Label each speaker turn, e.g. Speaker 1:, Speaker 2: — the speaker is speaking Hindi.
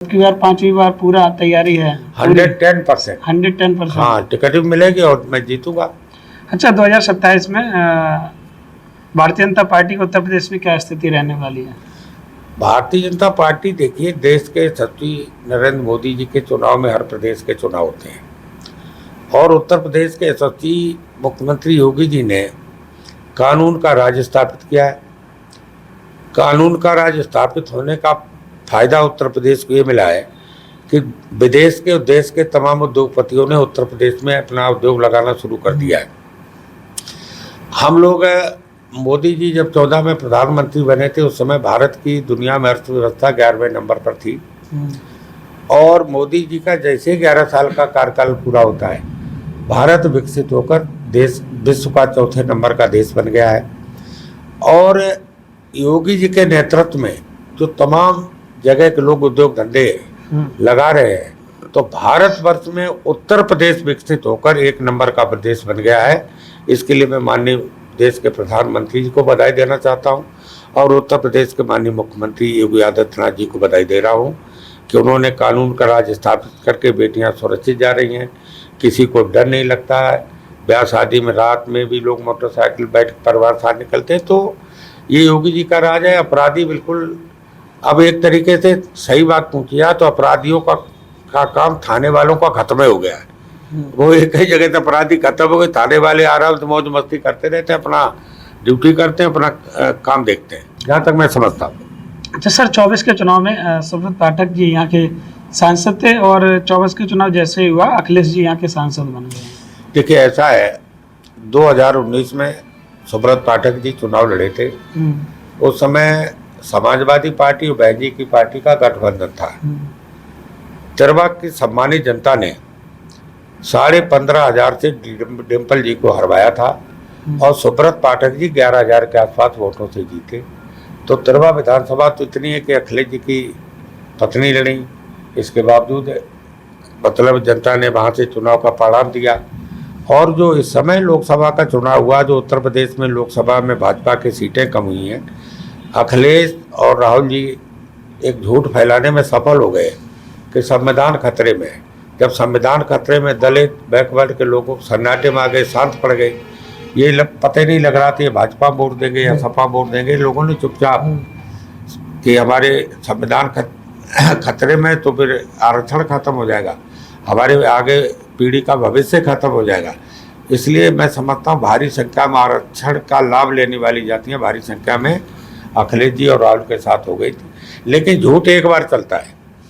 Speaker 1: की बार 5वीं बार पूरा तैयारी है
Speaker 2: 110%।
Speaker 1: 110%।
Speaker 2: हाँ, टिकट भी मिलेगी और मैं जीतूंगा।
Speaker 1: अच्छा, 2027 में भारतीय जनता पार्टी को उत्तर प्रदेश में क्या स्थिति रहने वाली है?
Speaker 2: भारतीय जनता पार्टी, देखिए, देश के यशस्वी नरेंद्र मोदी जी के चुनाव में हर प्रदेश के चुनाव होते हैं और उत्तर प्रदेश के यशस्वी मुख्यमंत्री योगी जी ने कानून का राज स्थापित किया है। कानून का राज स्थापित होने का फायदा उत्तर प्रदेश को ये मिला है कि विदेश के और देश के तमाम उद्योगपतियों ने उत्तर प्रदेश में अपना उद्योग लगाना शुरू कर दिया है। हम लोग, मोदी जी जब 14 में प्रधानमंत्री बने थे उस समय भारत की दुनिया में अर्थव्यवस्था 11वें नंबर पर थी और मोदी जी का जैसे 11 साल का कार्यकाल पूरा होता है भारत विकसित होकर देश विश्व का चौथे नंबर का देश बन गया है। और योगी जी के नेतृत्व में जो तमाम जगह के लोग उद्योग धंधे लगा रहे हैं तो भारतवर्ष में उत्तर प्रदेश विकसित होकर 1 नंबर का प्रदेश बन गया है। इसके लिए मैं माननीय देश के प्रधानमंत्री जी को बधाई देना चाहता हूं और उत्तर प्रदेश के माननीय मुख्यमंत्री योगी आदित्यनाथ जी को बधाई दे रहा हूं कि उन्होंने कानून का राज स्थापित करके बेटियां सुरक्षित जा रही हैं, किसी को डर नहीं लगता है। ब्याह शादी में रात में भी लोग मोटरसाइकिल बैठ परिवार साथ निकलते हैं, तो ये योगी जी का राज है। अपराधी बिल्कुल, अब एक तरीके से सही बात पूछी जाए तो अपराधियों का काम थाने वालों का खत्म हो गया है। वो एक ही जगह से अपराधी खत्म हो गए, थाने वाले आराम से मौज मस्ती करते रहते हैं, अपना ड्यूटी करते हैं, अपना काम देखते हैं, जहाँ तक मैं समझता हूँ।
Speaker 1: अच्छा सर, 24 के चुनाव में सुब्रत पाठक जी यहाँ के सांसद थे और 24 के चुनाव जैसे ही हुआ अखिलेश जी यहाँ के सांसद बन गए।
Speaker 2: देखिए, ऐसा है, 2019 में सुब्रत पाठक जी चुनाव लड़े थे। उस समय समाजवादी पार्टी और बहन जी की पार्टी का गठबंधन था। तिरवा की सम्मानित जनता ने 15,500 से डिम्पल जी को हरवाया था और सुब्रत पाठक जी 11,000 के आसपास वोटों से जीते। तो तिरवा विधानसभा तो इतनी है कि अखिलेश जी की पत्नी लड़ी, इसके बावजूद मतलब जनता ने वहाँ से चुनाव का परिणाम दिया। और जो इस समय लोकसभा का चुनाव हुआ, जो उत्तर प्रदेश में लोकसभा में भाजपा की सीटें कम हुई हैं, अखिलेश और राहुल जी एक झूठ फैलाने में सफल हो गए कि संविधान खतरे में है। जब संविधान खतरे में दलित बैकवर्ड के लोगों सन्नाटे में आ गए, शांत पड़ गए, ये पता ही नहीं लग रहा था ये भाजपा वोट देंगे या सपा वोट देंगे। लोगों ने चुपचाप कि हमारे संविधान खतरे में, तो फिर आरक्षण खत्म हो जाएगा, हमारे आगे पीढ़ी का भविष्य खत्म हो जाएगा। इसलिए मैं समझता हूँ भारी संख्या में आरक्षण का लाभ लेने वाली जातियाँ भारी संख्या में अखिलेश जी और राहुल के साथ हो गई थी। लेकिन झूठ एक बार चलता है,